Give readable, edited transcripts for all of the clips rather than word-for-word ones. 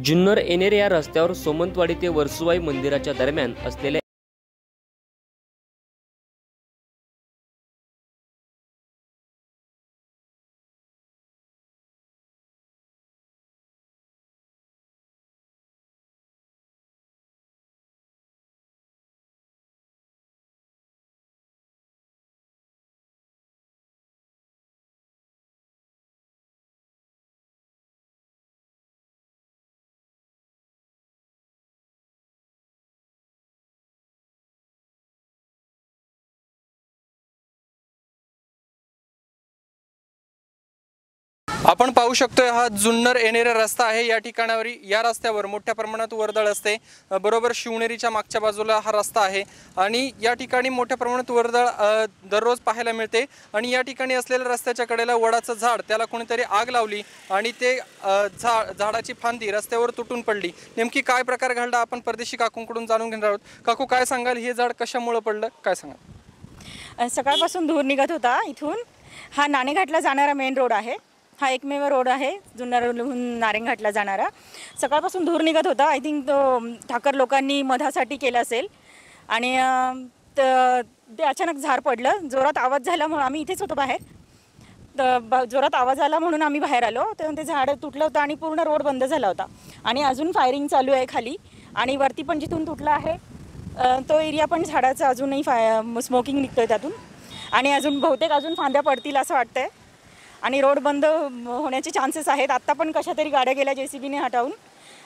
जुन्नर येणेर या रस्त्यावर सोमंतवाडी ते वर्सुवाई मंदिराच्या दरम्यान असलेल्या आपण पाहू शकतोय हा जुन्नर येणेर रस्ता आहे। या ठिकाणावर या रस्त्यावर मोठ्या प्रमाणात वर्दळ असते। बरोबर शिवनेरीच्या मागच्या बाजूला हा रस्ता आहे आणि या ठिकाणी मोठ्या प्रमाणात वर्दळ दररोज पाहायला मिळते। आणि या ठिकाणी असलेल्या रस्त्याच्या कडेला वडाचं झाड, त्याला कोणीतरी आग लावली आणि ते झाडाची फांदी रस्त्यावर तुटून पडली। नेमकी काय प्रकार घडला आपण परदेशी काकूंकडून जाणून घेणार आहोत। काकू, काय सांगाल, हे झाड कशामुळे पडलं, काय सांगाल? सकाळपासून धूर निघत होता इथून। हा नाणेघाटला जाणारा मेन रोड आहे। हा एकमेव रोड आहे जुन्नरहून नारायणघाटला जाणारा। सकाळपासून धूर निघत होता। आय थिंक तो ठाकर लोकांनी मधासाठी केला असेल आणि ते अचानक झाड पडलं। जोरात आवाज झाला म्हणून आम्ही इथेच होतो बाहेर, तर जोरात आवाज आला म्हणून आम्ही बाहेर आलो, तर ते झाड तुटलं होतं आणि पूर्ण रोड बंद झाला होता। आणि अजून फायरिंग चालू आहे खाली आणि वरती पण जिथून तुटला आहे तो एरिया पण झाडाचा अजूनही स्मोकिंग निघतोय त्यातून आणि अजून बहुतेक अजून फांद्या पडतील असं वाटतंय आणि रोड बंद होण्याचे चान्सेस आहेत। आत्ता पण कशा तरी गाड्या गेल्या JCBने हटवून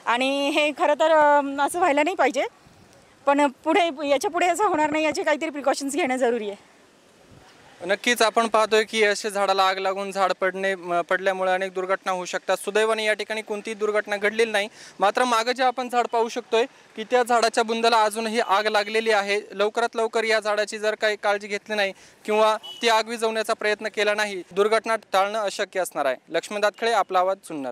आणि हे खरं तर असं व्हायला नाही पाहिजे, पण याच्या पुढे असं होणार नाही याचे काहीतरी प्रिकॉशन्स घेणं जरुरी आहे। नक्कीच आपण पाहतोय की असे झाडाला आग लागून झाड पडल्यामुळे अनेक दुर्घटना होऊ शकतात। सुदैवाने या ठिकाणी कोणतीही दुर्घटना घडलेली नाही। मात्र मागे जे आपण झाड पाहू शकतोय की त्या झाडाच्या बुंदाला अजूनही आग लागलेली आहे। लवकरात लवकर या झाडाची जर काही काळजी घेतली नाही किंवा ती आग विझवण्याचा प्रयत्न केला नाही, दुर्घटना टाळणं अशक्य असणार आहे। लक्ष्मण दातखळे, आपला आवाज, जुन्नर।